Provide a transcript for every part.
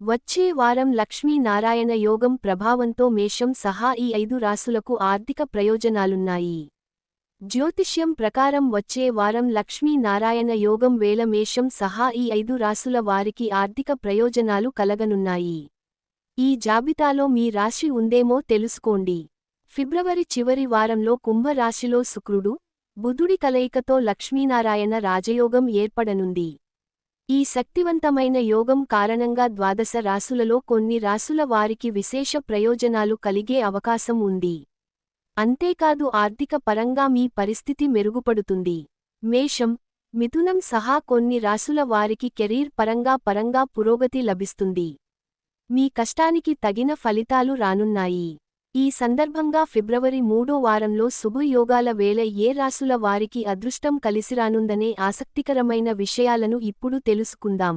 వచ్చే వారం లక్ష్మీనారాయణ యోగం ప్రభావంతో మేషం సహా ఈ 5 రాశులకు ఆర్థిక ప్రయోజనాలున్నాయి. జ్యోతిష్యం ప్రకారం వచ్చే వారం లక్ష్మీనారాయణ యోగం వేళ మేషం సహా ఈ 5 రాశుల వారికి ఆర్థిక ప్రయోజనాలు కలగనున్నాయి. ఈ జాబితాలో మీ రాశి ఉందేమో తెలుసుకోండి. ఫిబ్రవరి చివరి వారంలో కుంభ రాశిలో శుక్రుడు, బుధుడి కలయికతో లక్ష్మీనారాయణ రాజయోగం ఏర్పడనుంది. ఈ శక్తివంతమైన యోగం కారణంగా ద్వాదశ రాశులలో కొన్ని రాశుల వారికి విశేష ప్రయోజనాలు కలిగే అవకాశం ఉంది. అంతేకాదు ఆర్థిక పరంగా మీ పరిస్థితి మెరుగుపడుతుంది. మేషం, మిథునం సహా కొన్ని రాశుల వారికి కెరీర్ పరంగా పురోగతి లభిస్తుంది. మీ కష్టానికి తగిన ఫలితాలు రానున్నాయి. ఈ సందర్భంగా ఫిబ్రవరి 3వ వారంలో శుభయోగాల వేళ ఏ రాశుల వారికి అదృష్టం కలిసిరానుందనే ఆసక్తికరమైన విషయాలను ఇప్పుడు తెలుసుకుందాం.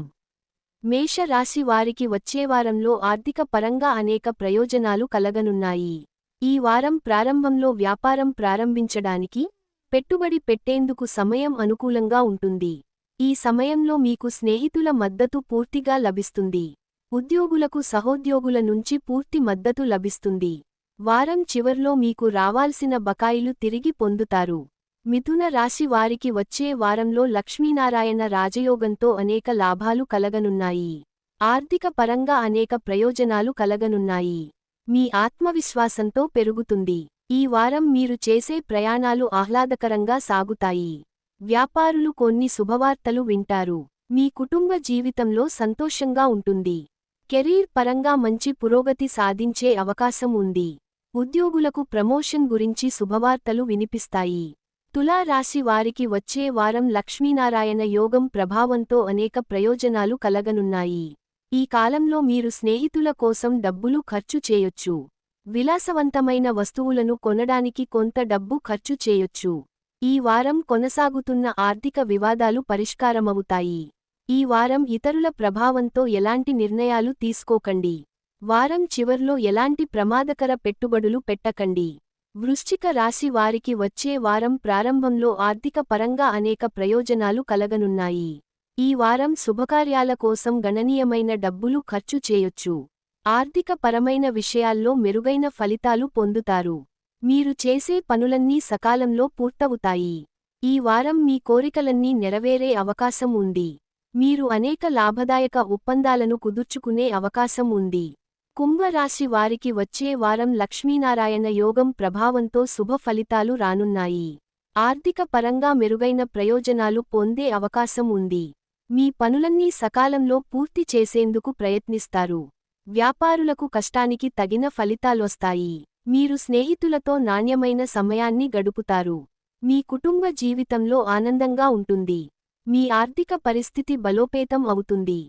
మేష రాశి వారికి వచ్చే వారంలో ఆర్థిక పరంగా అనేక ప్రయోజనాలు కలగనున్నాయి. ఈ వారం ప్రారంభంలో వ్యాపారం ప్రారంభించడానికి, పెట్టుబడి పెట్టేందుకు సమయం అనుకూలంగా ఉంటుంది. ఈ సమయంలో మీకు స్నేహితుల మద్దతు పూర్తిగా లభిస్తుంది. ఉద్యోగులకు సహోద్యోగుల నుంచి పూర్తి మద్దతు లభిస్తుంది. వారం చివర్లో మీకు రావాల్సిన బకాయిలు తిరిగి పొందుతారు. మిథున రాశి వారికి వచ్చే వారంలో లక్ష్మీనారాయణ రాజయోగంతో అనేక లాభాలు కలగనున్నాయి. ఆర్థిక పరంగా అనేక ప్రయోజనాలు కలగనున్నాయి. మీ ఆత్మవిశ్వాసంతో పెరుగుతుంది. ఈ వారం మీరు చేసే ప్రయాణాలు ఆహ్లాదకరంగా సాగుతాయి. వ్యాపారులు కొన్ని శుభవార్తలు వింటారు. మీ కుటుంబ జీవితంలో సంతోషంగా ఉంటుంది. కెరీర్ పరంగా మంచి పురోగతి సాధించే అవకాశం ఉంది. ఉద్యోగులకు ప్రమోషన్ గురించి శుభవార్తలు వినిపిస్తాయి. తులా రాశి వారికి వచ్చే వారం లక్ష్మీనారాయణ యోగం ప్రభావంతో అనేక ప్రయోజనాలు కలగనున్నాయి. ఈ కాలంలో మీరు స్నేహితుల కోసం డబ్బులు ఖర్చు చేయొచ్చు. విలాసవంతమైన వస్తువులను కొనడానికి కొంత డబ్బు ఖర్చు చేయొచ్చు. ఈ వారం కొనసాగుతున్న ఆర్థిక వివాదాలు పరిష్కారమవుతాయి. ఈ వారం ఇతరుల ప్రభావంతో ఎలాంటి నిర్ణయాలు తీసుకోకండి. వారం చివర్లో ఎలాంటి ప్రమాదకర పెట్టుబడులు పెట్టకండి. వృశ్చిక రాశి వారికి వచ్చే వారం ప్రారంభంలో ఆర్థిక పరంగా అనేక ప్రయోజనాలు కలగనున్నాయి. ఈ వారం శుభకార్యాల కోసం గణనీయమైన డబ్బులు ఖర్చు చేయొచ్చు. ఆర్థిక పరమైన విషయాల్లో మెరుగైన ఫలితాలు పొందుతారు. మీరు చేసే పనులన్నీ సకాలంలో పూర్తవుతాయి. ఈ వారం మీ కోరికలన్నీ నెరవేరే అవకాశం ఉంది. మీరు అనేక లాభదాయక ఒప్పందాలను కుదుర్చుకునే అవకాశం ఉంది. కుంభరాశి వారికి వచ్చే వారం లక్ష్మీనారాయణ యోగం ప్రభావంతో శుభ ఫలితాలు రానున్నాయి. ఆర్థిక పరంగా మెరుగైన ప్రయోజనాలు పొందే అవకాశం ఉంది. మీ పనులన్నీ సకాలంలో పూర్తి చేసేందుకు ప్రయత్నిస్తారు. వ్యాపారులకు కష్టానికి తగిన ఫలితాలొస్తాయి. మీరు స్నేహితులతో నాణ్యమైన సమయాన్ని గడుపుతారు. మీ కుటుంబ జీవితంలో ఆనందంగా ఉంటుంది. మీ ఆర్థిక పరిస్థితి బలోపేతం అవుతుంది.